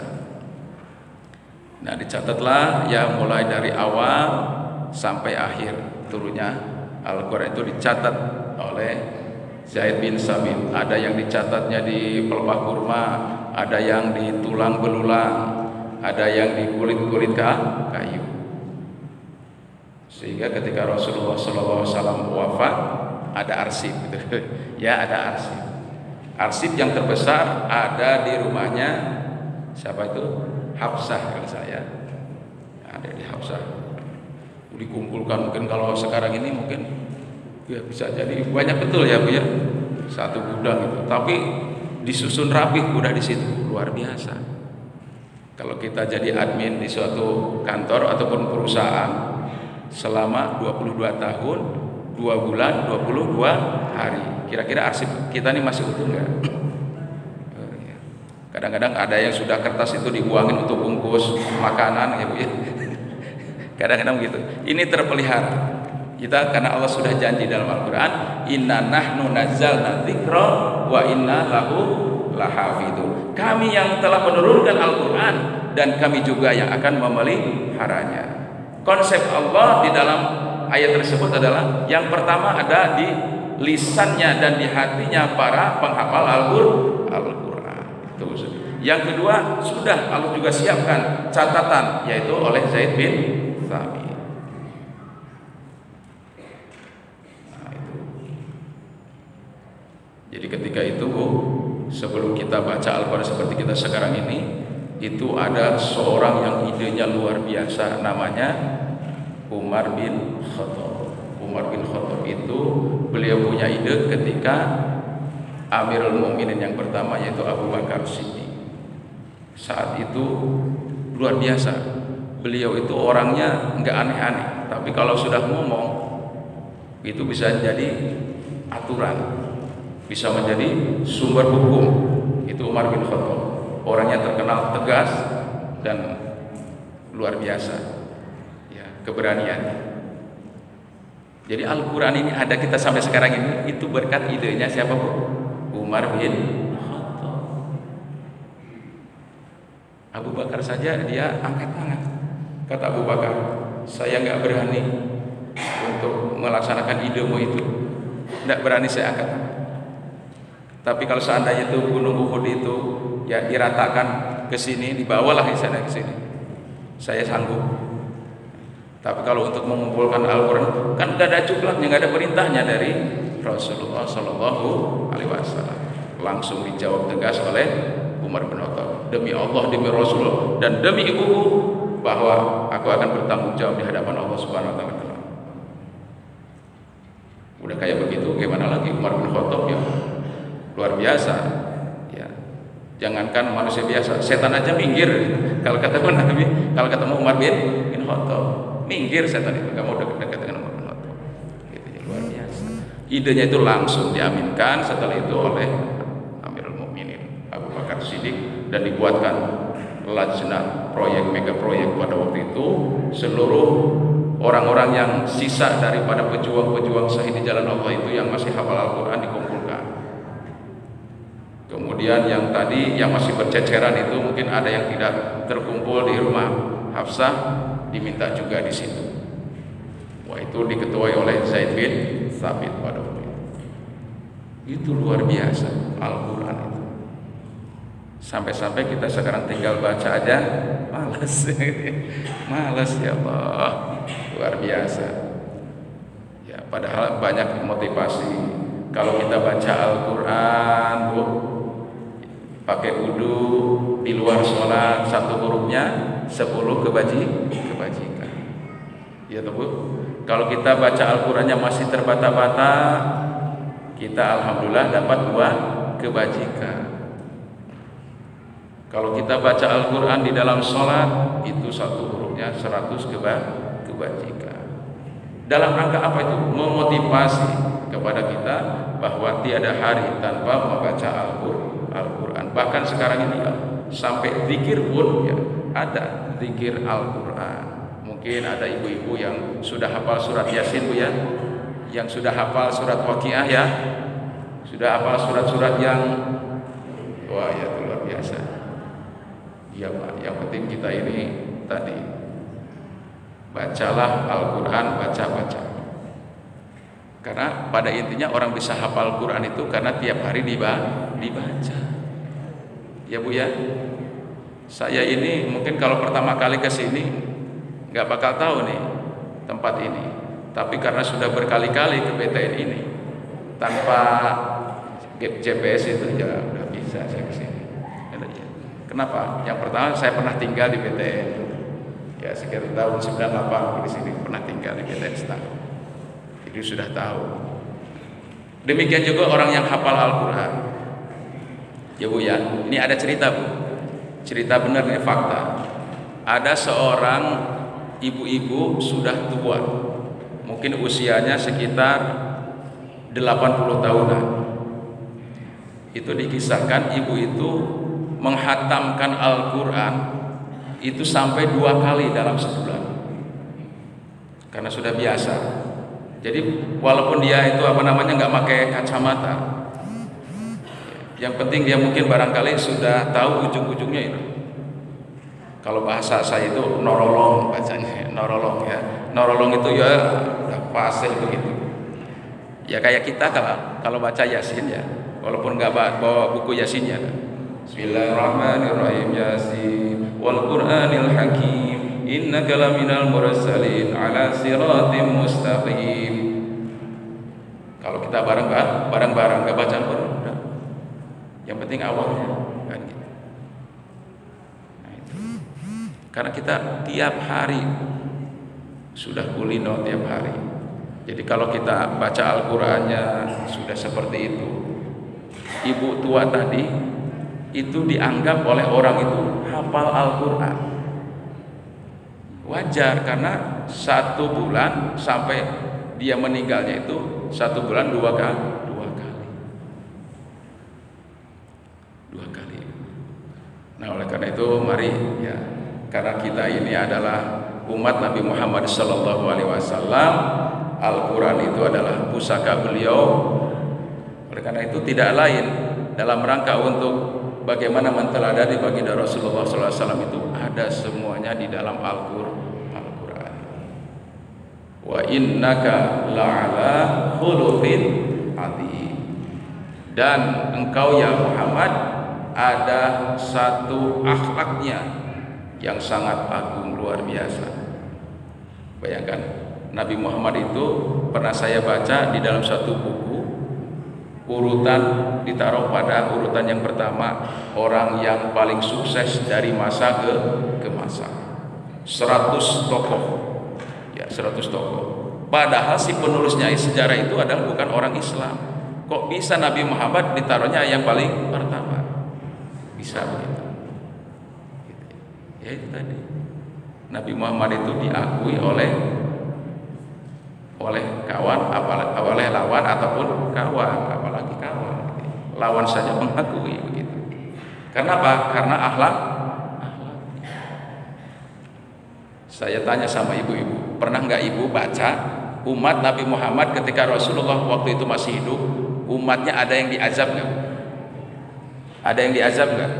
Nah, dicatatlah ya mulai dari awal sampai akhir turunnya Al-Quran itu dicatat oleh Zaid bin Thabit. Ada yang dicatatnya di pelepah kurma, ada yang di tulang belulang, ada yang di kulit-kulit kayu. Sehingga ketika Rasulullah SAW wafat, ada arsip gitu. Ya, ada arsip. Arsip yang terbesar ada di rumahnya siapa itu? Hafsah kalau saya. Ada di Hafsah. Dikumpulkan mungkin kalau sekarang ini mungkin ya bisa jadi banyak betul ya Bu ya. Satu gudang itu. Tapi disusun rapi udah di situ, luar biasa. Kalau kita jadi admin di suatu kantor ataupun perusahaan selama 22 tahun, 2 bulan, 22 hari, kira-kira arsip kita ini masih utuh enggak? Kadang-kadang ada yang sudah kertas itu dibuangin untuk bungkus makanan ya Bu ya. Kadang-kadang begitu. Ini terpelihara. Kita karena Allah sudah janji dalam Al-Qur'an, "Inna nahnu nazzalna dzikra wa inna lahu lahafidun." Kami yang telah menurunkan Al-Qur'an dan kami juga yang akan memeliharanya. Konsep Allah di dalam ayat tersebut adalah yang pertama ada di lisannya dan di hatinya para penghafal Al-Quran. Itu. Yang kedua, sudah Allah juga siapkan catatan, yaitu oleh Zaid bin Thabit. Nah, itu. Jadi ketika itu, sebelum kita baca Al-Quran seperti kita sekarang ini, itu ada seorang yang idenya luar biasa, namanya Umar bin Khattab. Umar bin Khattab itu beliau punya ide ketika Amirul Mukminin yang pertama yaitu Abu Bakar Siddiq. Saat itu luar biasa. Beliau itu orangnya nggak aneh-aneh, tapi kalau sudah ngomong itu bisa jadi aturan, bisa menjadi sumber hukum. Itu Umar bin Khattab. Orangnya terkenal tegas dan luar biasa. Keberanian. Jadi Al-Quran ini ada kita sampai sekarang ini itu berkat idenya siapa Bu? Umar bin Khattab. Abu Bakar saja dia angkat tangan. Kata Abu Bakar, saya nggak berani untuk melaksanakan idemu itu. Nggak berani saya angkat tangan. Tapi kalau seandainya itu gunung Uhud itu ya diratakan ke sini, dibawalah di sana ke sini, saya sanggup. Tapi kalau untuk mengumpulkan Al-Quran kan gak ada cuklatnya, gak ada perintahnya dari Rasulullah Shallallahu Alaihi Wasallam. Langsung dijawab tegas oleh Umar bin Khattab, demi Allah, demi Rasulullah, dan demi ibuku, bahwa aku akan bertanggung jawab di hadapan Allah Subhanahu Wa Taala. Udah kayak begitu, gimana lagi Umar bin Khattab ya luar biasa. Ya, jangankan manusia biasa, setan aja minggir kalau ketemu Nabi, kalau ketemu Umar bin Khattab. Minggir setan itu, gak mau dekat-dekat dengan Umar bin Khattab. Gitu, ya, luar biasa. Idenya itu langsung diaminkan setelah itu oleh Amirul Mukminin Abu Bakar Siddiq dan dibuatkan lajnah proyek mega proyek pada waktu itu. Seluruh orang-orang yang sisa daripada pejuang-pejuang syahid di jalan Allah itu yang masih hafal Al-Quran dikumpulkan. Kemudian yang tadi yang masih berceceran itu mungkin ada yang tidak terkumpul di rumah Hafsah, diminta juga di situ. Wah, itu diketuai oleh Zaid bin Thabit pada waktu itu. Itu luar biasa Al-Quran itu. Sampai-sampai kita sekarang tinggal baca aja malas. Malas ya Allah. Luar biasa. Ya, padahal banyak motivasi. Kalau kita baca Al-Quran, Bu, pakai wudu di luar sholat, satu hurufnya 10 kebajikan. Ya Bu. Kalau kita baca Al-Qurannya masih terbata-bata, kita alhamdulillah dapat 2 kebajikan. Kalau kita baca Al-Quran di dalam sholat, itu satu hurufnya 100 kebajikan. Dalam rangka apa itu? Memotivasi kepada kita bahwa tiada hari tanpa membaca Al-Quran. Bahkan sekarang ini ya, sampai zikir pun ya ada zikir Al-Quran. Mungkin ada ibu-ibu yang sudah hafal surat Yasin Bu ya, yang sudah hafal surat Waqiah ya, sudah hafal surat-surat yang wah ya luar biasa. Iya Pak, yang penting kita ini tadi bacalah Al-Quran, baca. Karena pada intinya orang bisa hafal Quran itu karena tiap hari dibaca. Ya Bu ya. Saya ini mungkin kalau pertama kali ke sini nggak bakal tahu nih tempat ini. Tapi karena sudah berkali-kali ke BTN ini tanpa GPS itu ya udah bisa saya ke sini. Kenapa? Yang pertama saya pernah tinggal di BTN. Ya sekitar tahun 98 di sini pernah tinggal di BTN setahun. Jadi sudah tahu. Demikian juga orang yang hafal Al-Quran. Ya Bu ya, ini ada cerita Bu. Cerita benar ini fakta. Ada seorang ibu-ibu sudah tua, mungkin usianya sekitar 80 tahunan. Itu dikisahkan ibu itu menghatamkan Al-Quran itu sampai 2 kali dalam sebulan. Karena sudah biasa. Jadi walaupun dia itu nggak pakai kacamata, yang penting dia mungkin barangkali sudah tahu ujung-ujungnya itu. Kalau bahasa saya itu norolong bacanya, norolong ya. Norolong itu ya fasih begitu. Ya kayak kita kalau baca Yasin ya, walaupun nggak bawa buku Yasinnya. Bismillahirrahmanirrahim. Yasin wal Qur'anil Hakim innaka laminal mursalin ala siratim mustaqim. Kalau kita bareng-bareng nggak baca Al-Qur'an, udah. Yang penting awalnya kan gitu. Nah, itu. Karena kita tiap hari sudah kulino tiap hari. Jadi kalau kita baca Al-Qur'annya sudah seperti itu, ibu tua tadi itu dianggap oleh orang itu hafal Al-Qur'an. Wajar, karena 1 bulan sampai dia meninggalnya itu 1 bulan 2 kali. 2 kali. Nah, oleh karena itu mari ya, karena kita ini adalah umat Nabi Muhammad SAW, Al-Quran itu adalah pusaka beliau. Oleh karena itu tidak lain dalam rangka untuk bagaimana menteladani baginda Rasulullah SAW itu ada semuanya di dalam Al-Quran. Wa innaka la'ala khuluqin adzim. Dan engkau ya Muhammad ada satu akhlaknya yang sangat agung, luar biasa. Bayangkan, Nabi Muhammad itu pernah saya baca di dalam satu buku, urutan ditaruh pada urutan yang pertama, orang yang paling sukses dari masa ke masa. 100 tokoh. Ya, 100 tokoh. Padahal si penulisnya sejarah itu adalah bukan orang Islam. Kok bisa Nabi Muhammad ditaruhnya yang paling pertama? Bisa begitu. Ya itu tadi. Nabi Muhammad itu diakui oleh kawan, oleh lawan ataupun kawan, apalagi kawan. Lawan saja mengakui begitu. Karena apa? Karena akhlak. Saya tanya sama ibu-ibu, pernah nggak ibu baca umat Nabi Muhammad ketika Rasulullah waktu itu masih hidup, umatnya ada yang diazab nggak? Ada yang diazab nggak?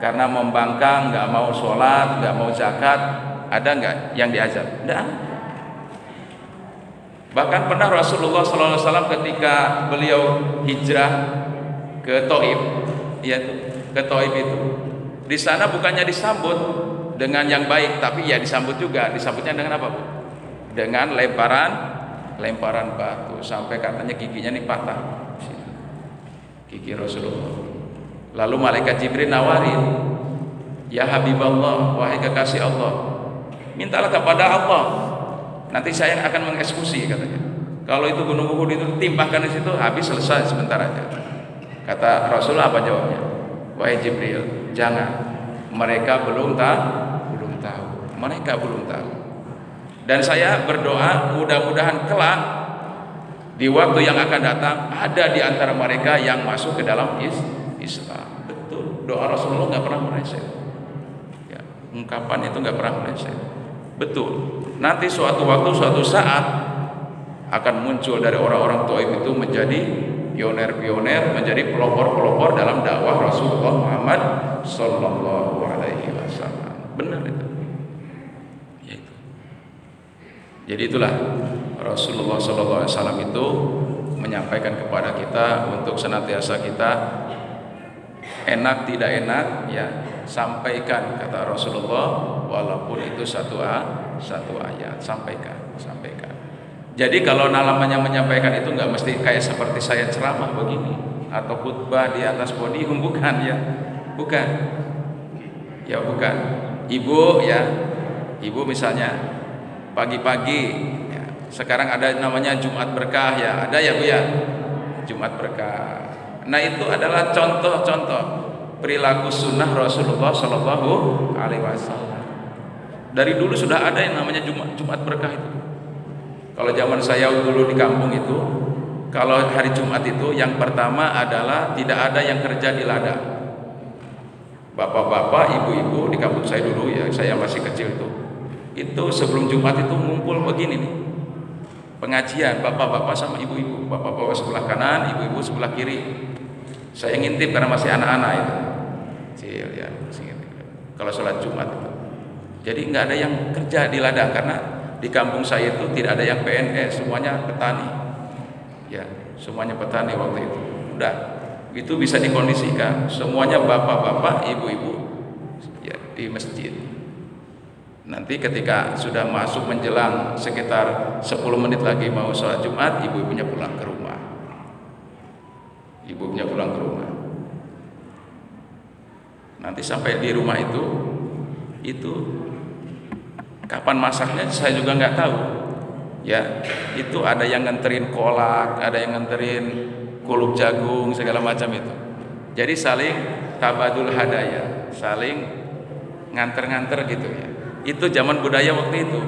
Karena membangkang, nggak mau sholat, nggak mau zakat, ada nggak yang diazab? Nggak. Bahkan pernah Rasulullah SAW ketika beliau hijrah ke Taif, yaitu ke Taif itu, di sana bukannya disambut dengan yang baik, tapi ya disambut juga. Disambutnya dengan apa, Bu? Dengan lemparan batu, sampai katanya giginya nih patah, gigi Rasulullah. Lalu malaikat Jibril nawarin, ya Habiballah, wahai kekasih Allah, mintalah kepada Allah, nanti saya akan mengeksekusi, katanya. Kalau itu gunung Uhud itu timbahkan di situ, habis, selesai sebentar aja. Kata Rasulullah, apa jawabnya? Wahai Jibril, jangan, mereka belum tahu. Mereka belum tahu. Dan saya berdoa mudah-mudahan kelak di waktu yang akan datang ada di antara mereka yang masuk ke dalam Islam. Betul, doa Rasulullah nggak pernah meleset. Ya, ungkapan itu nggak pernah meleset. Betul. Nanti suatu waktu, suatu saat akan muncul dari orang-orang Taif itu menjadi pioner-pioner, menjadi pelopor-pelopor dalam dakwah Rasulullah Muhammad Sallallahu Alaihi Wasallam. Benar itu. Jadi itulah Rasulullah SAW itu menyampaikan kepada kita untuk senantiasa kita enak tidak enak ya sampaikan, kata Rasulullah, walaupun itu satu ayat, sampaikan. Jadi kalau namanya menyampaikan itu nggak mesti kayak seperti saya ceramah begini atau khutbah di atas podium, bukan ya, bukan. Ibu misalnya pagi-pagi ya, sekarang ada namanya Jumat Berkah ya, ada ya Bu ya, Jumat Berkah. Nah itu adalah contoh-contoh perilaku sunnah Rasulullah Shallallahu Alaihi Wasallam. Dari dulu sudah ada yang namanya Jumat Berkah itu. Kalau zaman saya dulu di kampung itu, kalau hari Jumat itu yang pertama adalah tidak ada yang kerja di ladang. Bapak-bapak, ibu-ibu di kampung saya dulu ya, saya masih kecil itu sebelum Jumat itu ngumpul begini nih, pengajian bapak-bapak sama ibu-ibu, bapak-bapak sebelah kanan, ibu-ibu sebelah kiri. Saya ngintip karena masih anak-anak itu kecil ya, kalau sholat Jumat itu. Jadi nggak ada yang kerja di ladang karena di kampung saya itu tidak ada yang PNS, semuanya petani. Ya, semuanya petani waktu itu. Udah, itu bisa dikondisikan. Semuanya bapak-bapak, ibu-ibu ya di masjid. Nanti ketika sudah masuk menjelang sekitar 10 menit lagi mau sholat Jumat, ibu-ibunya pulang ke rumah. Ibunya pulang ke rumah. Nanti sampai di rumah itu kapan masaknya saya juga nggak tahu. Ya, itu ada yang nganterin kolak, ada yang nganterin kulup jagung segala macam itu. Jadi saling tabadul hadaya, saling nganter-nganter gitu ya. Itu zaman budaya waktu itu.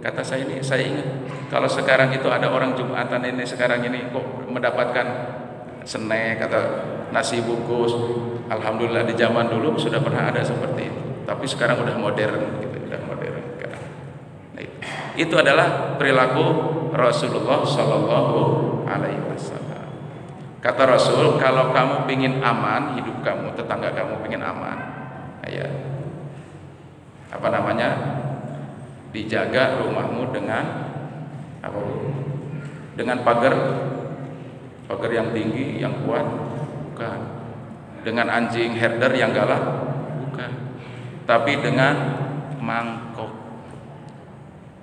Kata saya ini, saya ingat kalau sekarang itu ada orang Jumatan ini sekarang ini kok mendapatkan snack atau nasi bungkus. Alhamdulillah di zaman dulu sudah pernah ada seperti itu. Tapi sekarang udah modern gitu, udah modern sekarang. Nah, itu adalah perilaku Rasulullah Shallallahu Alaihi Wasallam. Kata Rasul, kalau kamu pingin aman hidup kamu, tetangga kamu pingin aman, ya apa namanya, dijaga rumahmu dengan apa? Dengan pagar yang tinggi, yang kuat, bukan. Dengan anjing herder yang galak, bukan. Tapi dengan mangkok.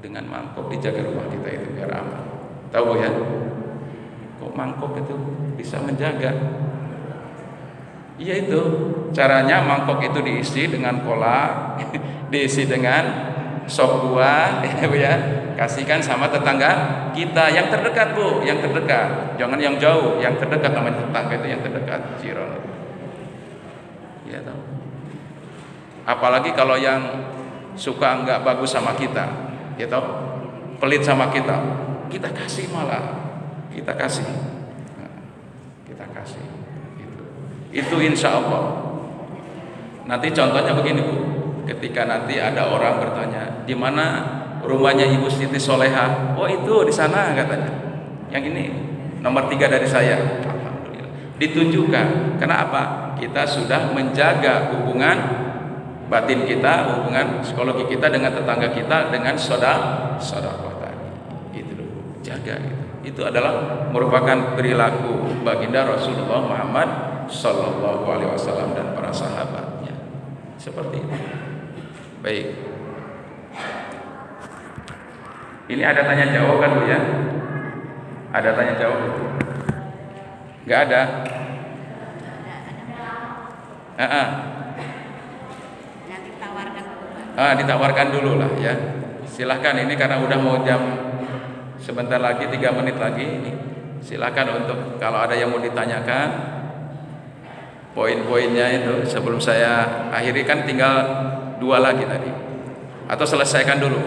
Dengan mangkok dijaga rumah kita itu biar aman. Tahu ya? Kok mangkok itu bisa menjaga? Iya itu. Caranya mangkok itu diisi dengan kolak, diisi dengan sop buah, ya, kasihkan sama tetangga kita yang terdekat, Bu, yang terdekat. Jangan yang jauh, yang terdekat, namanya tetangga itu yang terdekat, jiran. Ya tahu. Apalagi kalau yang suka nggak bagus sama kita, ya tahu, pelit sama kita kasih malah, kita kasih. Itu insya Allah. Nanti contohnya begini, Bu. Ketika nanti ada orang bertanya, di mana rumahnya Ibu Siti Soleha? Oh itu di sana katanya. Yang ini nomor 3 dari saya. Alhamdulillah. Ditunjukkan. Kenapa? Kita sudah menjaga hubungan batin kita, hubungan psikologi kita dengan tetangga kita, dengan saudara tadi. Itu loh, jaga gitu. Itu adalah merupakan perilaku baginda Rasulullah Muhammad Sallallahu Alaihi Wasallam dan para sahabatnya. Seperti itu. Baik. Ini ada tanya jawab kan, Bu ya? Ada tanya jawab? Enggak ada. Nanti tawarkan dulu, ditawarkan dulu lah ya. Silahkan, ini karena udah mau jam, sebentar lagi 3 menit lagi. Silahkan untuk kalau ada yang mau ditanyakan. Poin-poinnya itu sebelum saya akhiri, kan tinggal 2 lagi tadi. Atau selesaikan dulu.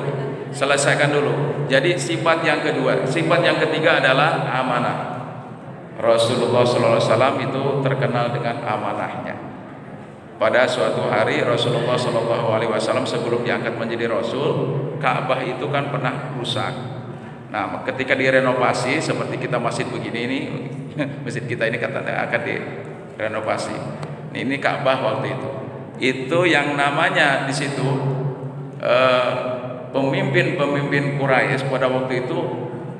Jadi sifat yang kedua, sifat yang ketiga adalah amanah. Rasulullah SAW itu terkenal dengan amanahnya. Pada suatu hari Rasulullah SAW sebelum diangkat menjadi Rasul, Ka'bah itu kan pernah rusak. Nah, ketika direnovasi seperti kita masjid begini ini, masjid kita ini katanya akan direnovasi. Ini Ka'bah waktu itu. Itu yang namanya di situ pemimpin Quraisy pada waktu itu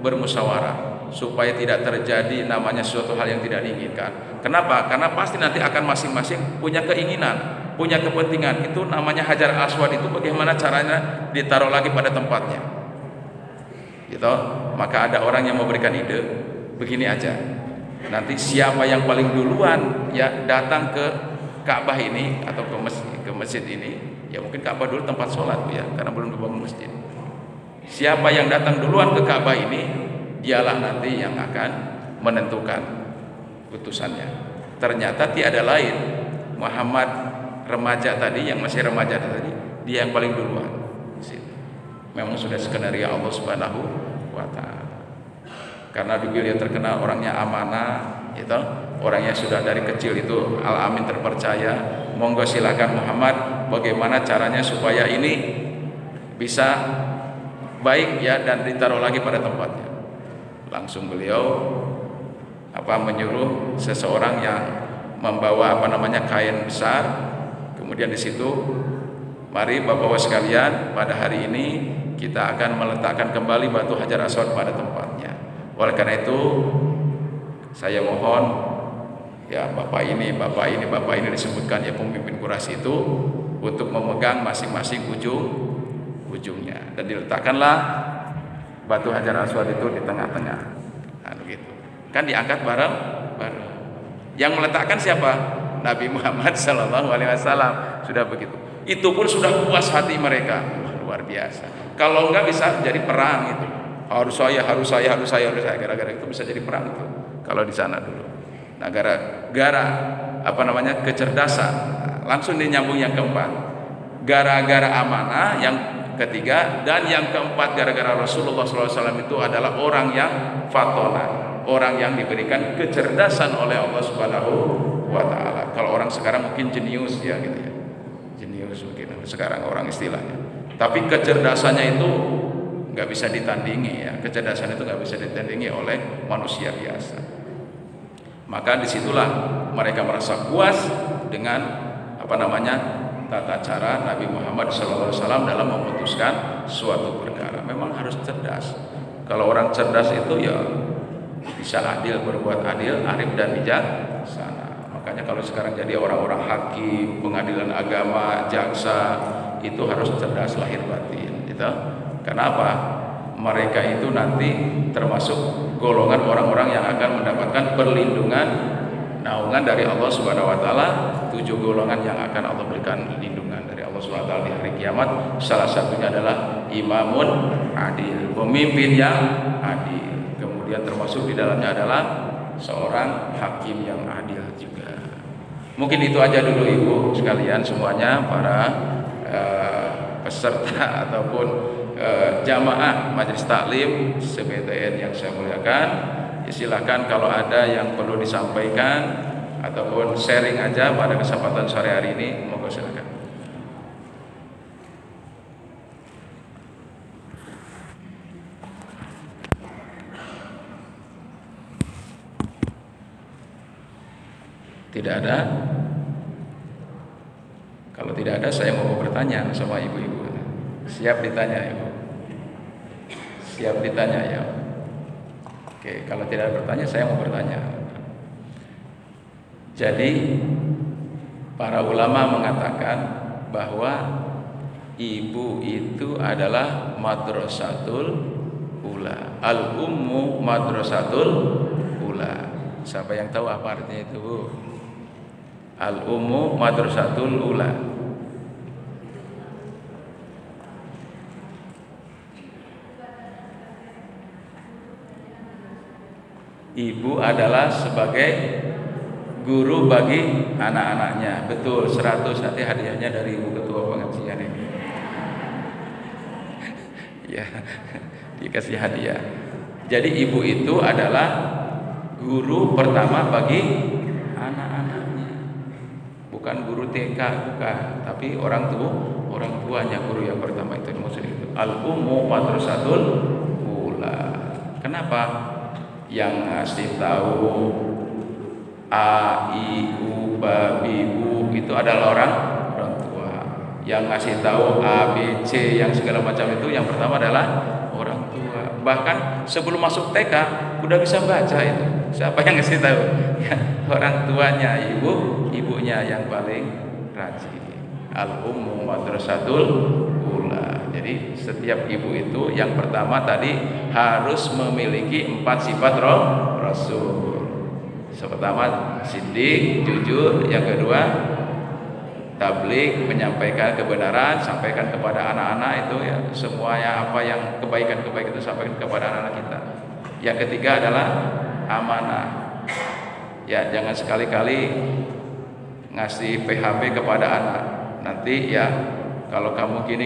bermusyawarah supaya tidak terjadi namanya suatu hal yang tidak diinginkan. Kenapa? Karena pasti nanti akan masing-masing punya keinginan, punya kepentingan. Itu namanya Hajar Aswad itu bagaimana caranya ditaruh lagi pada tempatnya. Gitu. Maka ada orang yang memberikan ide, begini aja. Nanti siapa yang paling duluan ya datang ke Ka'bah ini atau ke masjid ini, ya mungkin Ka'bah dulu tempat sholat ya, karena belum dibangun masjid. Siapa yang datang duluan ke Ka'bah ini, dialah nanti yang akan menentukan putusannya. Ternyata tiada lain, Muhammad remaja tadi, yang masih remaja tadi, dia yang paling duluan. Memang sudah skenario Allah Subhanahu wa Ta'ala. Karena beliau terkenal orangnya amanah, itu orangnya sudah dari kecil itu al-amin, terpercaya. Monggo silakan Muhammad, bagaimana caranya supaya ini bisa baik ya dan ditaruh lagi pada tempatnya. Langsung beliau menyuruh seseorang yang membawa kain besar, kemudian di situ Mari Bapak-Bapak sekalian, pada hari ini kita akan meletakkan kembali batu Hajar Aswad pada tempatnya. Oleh karena itu, saya mohon ya Bapak ini disebutkan ya pemimpin Quraisy itu untuk memegang masing-masing ujungnya dan diletakkanlah batu Hajar Aswad itu di tengah-tengah. Nah, gitu. Kan diangkat bareng. Yang meletakkan siapa? Nabi Muhammad SAW. Sudah begitu. Itu pun sudah puas hati mereka. Wah, luar biasa. Kalau enggak bisa jadi perang itu. Harus saya. Gara-gara itu bisa jadi perang itu. Kalau di sana dulu. Nah, gara-gara kecerdasan. Langsung dinyambung yang keempat. Gara-gara amanah yang ketiga, dan yang keempat gara-gara Rasulullah SAW itu adalah orang yang fatona, orang yang diberikan kecerdasan oleh Allah Subhanahu wa Ta'ala. Kalau orang sekarang mungkin jenius ya gitu ya, jenius mungkin sekarang orang istilahnya. Tapi kecerdasannya itu nggak bisa ditandingi ya, kecerdasan itu nggak bisa ditandingi oleh manusia biasa. Maka disitulah mereka merasa puas dengan tata cara Nabi Muhammad SAW dalam memutuskan suatu perkara. Memang harus cerdas. Kalau orang cerdas itu ya bisa adil, berbuat adil, arif dan bijaksana. Makanya kalau sekarang jadi orang-orang hakim, pengadilan agama, jaksa, itu harus cerdas lahir batin. Gitu. Kenapa? Mereka itu nanti termasuk golongan orang-orang yang akan mendapatkan perlindungan, naungan dari Allah Subhanahu wa Ta'ala. 7 golongan yang akan Allah berikan lindungan dari Allah Subhanahu wa Ta'ala di hari kiamat. Salah satunya adalah imamun adil, pemimpin yang adil. Kemudian termasuk di dalamnya adalah seorang hakim yang adil juga. Mungkin itu aja dulu Ibu sekalian semuanya, para peserta ataupun jamaah majelis taklim SBTN yang saya muliakan. Silakan kalau ada yang perlu disampaikan ataupun sharing aja pada kesempatan sore hari ini, monggo silakan. Tidak ada? Kalau tidak ada, saya mau bertanya sama ibu-ibu. Siap ditanya Ibu? Siap ditanya ya? Oke, kalau tidak bertanya, saya mau bertanya. Jadi para ulama mengatakan bahwa ibu itu adalah madrasatul ula. Al-ummu madrasatul ula. Siapa yang tahu apa artinya itu, Bu? Al-ummu madrasatul ula. Ibu adalah sebagai guru bagi anak-anaknya. Betul, 100 nanti hadiahnya dari Ibu Ketua Pengajian ini. Ya, dikasih hadiah. Jadi ibu itu adalah guru pertama bagi anak-anaknya. Bukan guru TK, bukan, tapi orang tuanya guru yang pertama itu maksud itu. Al-ummu madrasatul ula. Kenapa? Yang ngasih tahu A, I, U, Ba, Bi, Bu itu adalah orang tua. Yang ngasih tahu A, B, C yang segala macam itu yang pertama adalah orang tua. Bahkan sebelum masuk TK udah bisa baca itu. Siapa yang ngasih tahu? Ya, orang tuanya, ibunya yang paling rajin. Al-ummu madrasatul ula. Jadi setiap ibu itu yang pertama tadi harus memiliki 4 sifat Rasul. Pertama siddiq, jujur. Yang kedua tabligh, menyampaikan kebenaran, sampaikan kepada anak-anak itu ya, semuanya apa yang kebaikan-kebaikan itu sampaikan kepada anak-anak kita. Yang ketiga adalah amanah. Ya, jangan sekali-kali ngasih PHP kepada anak. Nanti ya kalau kamu gini.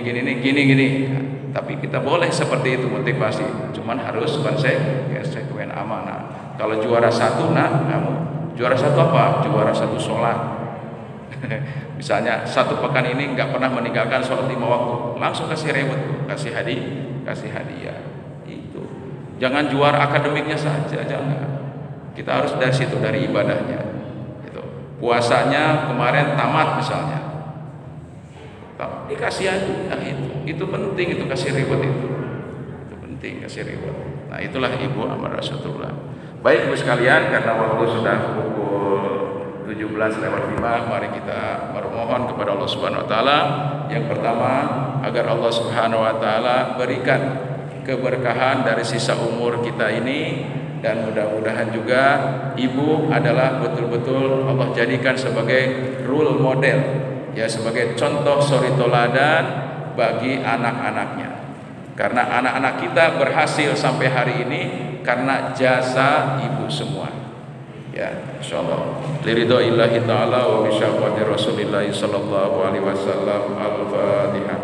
Tapi kita boleh seperti itu motivasi. Cuman harus konsekuen amanah. Kalau juara 1, nah kamu juara 1 apa? Juara 1 sholat. Misalnya 1 pekan ini nggak pernah meninggalkan sholat 5 waktu, langsung kasih reward, kasih hadiah. Itu. Jangan juara akademiknya saja, jangan. Kita harus dari situ, dari ibadahnya. Gitu. Puasanya kemarin tamat misalnya. Dikasihani, nah itu penting, itu kasih reward itu penting, kasih reward. Nah itulah Ibu Amal Rasulullah. Baik Ibu sekalian, karena waktu sudah pukul 17:05, mari kita bermohon kepada Allah Subhanahu Wa Taala. Yang pertama, agar Allah Subhanahu Wa Taala berikan keberkahan dari sisa umur kita ini, dan mudah-mudahan juga Ibu adalah betul-betul Allah jadikan sebagai role model, ya, sebagai contoh suri teladan bagi anak-anaknya. Karena anak-anak kita berhasil sampai hari ini karena jasa Ibu semua. Ya, insyaallah. Liridaillahi taala wa bi syafaqati Rasulillah sallallahu alaihi wasallam. Al-Fatihah.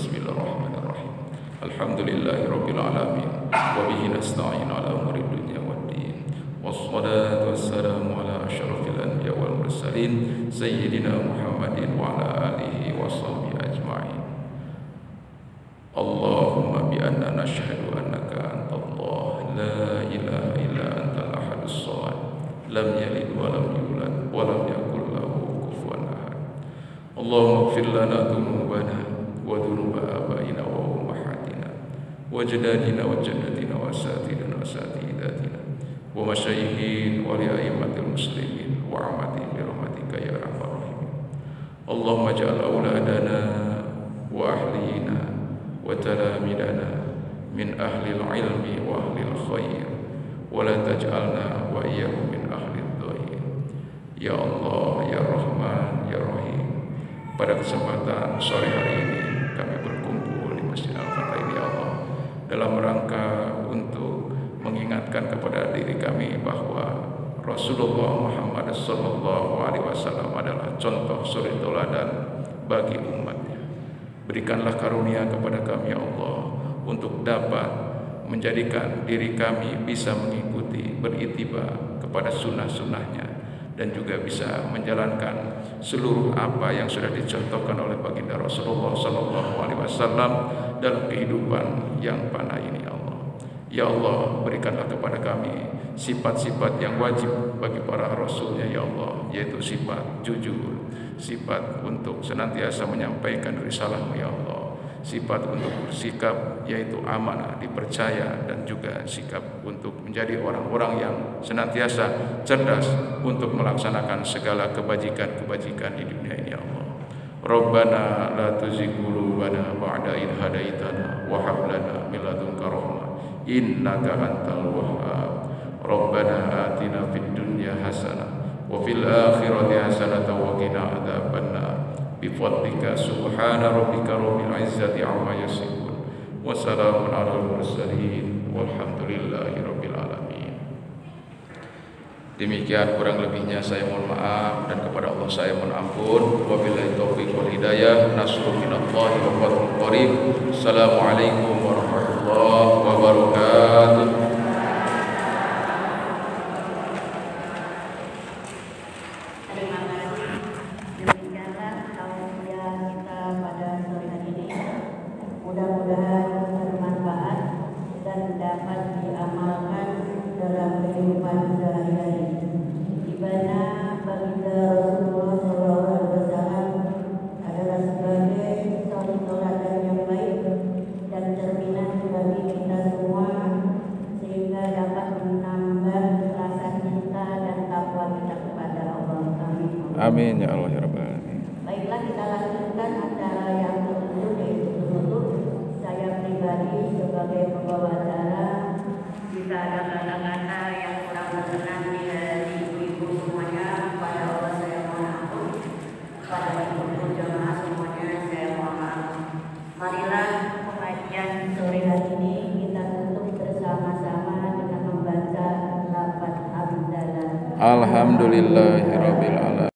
Bismillahirrahmanirrahim. Alhamdulillahirabbil alamin wa bihi nasta'in ala umuri dunya waddin. Wassalatu wassalamu ala asyrafil anbiya wal mursalin sayyidina Muhammadin wa ala alihi washabbihi ajma'in. Allahumma bi anna nashhadu annaka antallah la ilaha illa antal ahadus samad lam yalid wa lam yulad wa lam yakul lahu kufuwan ahad. Allahumma ighfir lana dhunubana wa dhunuba abaina wa ummahatina wa jadadina wa jaddatina wa asatidina wa asatidatina wa masyayikhin wa li'aimatil muslimin wa amatihim bi rahmatika ya arhamar rahimin. Allahumma ja'al auladana wa ahlina wa talamidana min ahlil ilmi wa ahlil khair wa la taj'alna wa iyyahum min ahlil dhair. Ya Allah, ya Rahman, ya Rahim. Pada kesempatan sore hari ini kami berkumpul di Masjid Al-Fatah ini, ya Allah, dalam rangka untuk mengingatkan kepada diri kami bahwa Rasulullah Muhammad sallallahu alaihi wasallam adalah contoh suri teladan bagi umatnya. Berikanlah karunia kepada kami, ya Allah, untuk dapat menjadikan diri kami bisa mengikuti, berittiba kepada sunnah-sunnahnya, dan juga bisa menjalankan seluruh apa yang sudah dicontohkan oleh baginda Rasulullah sallallahu alaihi wasallam dalam kehidupan yang fana ini, ya Allah. Ya Allah, berikanlah kepada kami sifat-sifat yang wajib bagi para rasulnya, ya Allah, yaitu sifat jujur, sifat untuk senantiasa menyampaikan risalahmu, ya Allah, sifat untuk bersikap yaitu amanah, dipercaya, dan juga sikap untuk menjadi orang-orang yang senantiasa cerdas untuk melaksanakan segala kebajikan-kebajikan di dunia ini, ya Allah. Rabbana la tuzigh qulubana ba'da idh hadaitana wa hab lana min ladunka rahmah innaka antal wahhab. Rabbana atina fid dunya hasanah wa fil akhirati hasanah wa qina adzabannar. Bifadlika subhana rabbika rabbil izzati amma yasifun wa salamun alal mursalin walhamdulillahi rabbil alamin. Demikian kurang lebihnya saya mohon maaf, dan kepada Allah saya mohon ampun. Wabillahi taufiq wal hidayah. Nasrun minallahi wa fathun qarib. Assalamualaikum warahmatullahi wabarakatuh. Amin ya Allah ya Rabbal alamin. Baiklah, kita lanjutkan acara yang tertutup, yaitu penutup. Saya pribadi sebagai pembawa acara, jika ada kata-kata yang kurang berkenan di hati ibu-ibu semuanya, pada Allah saya mohon ampun. Pada ibu-ibu jemaah semuanya saya mohon maaf. Marilah pengajian sore hari ini kita tutup bersama-sama dengan membaca lafaz hamdalah. Alhamdulillahirabbil alamin.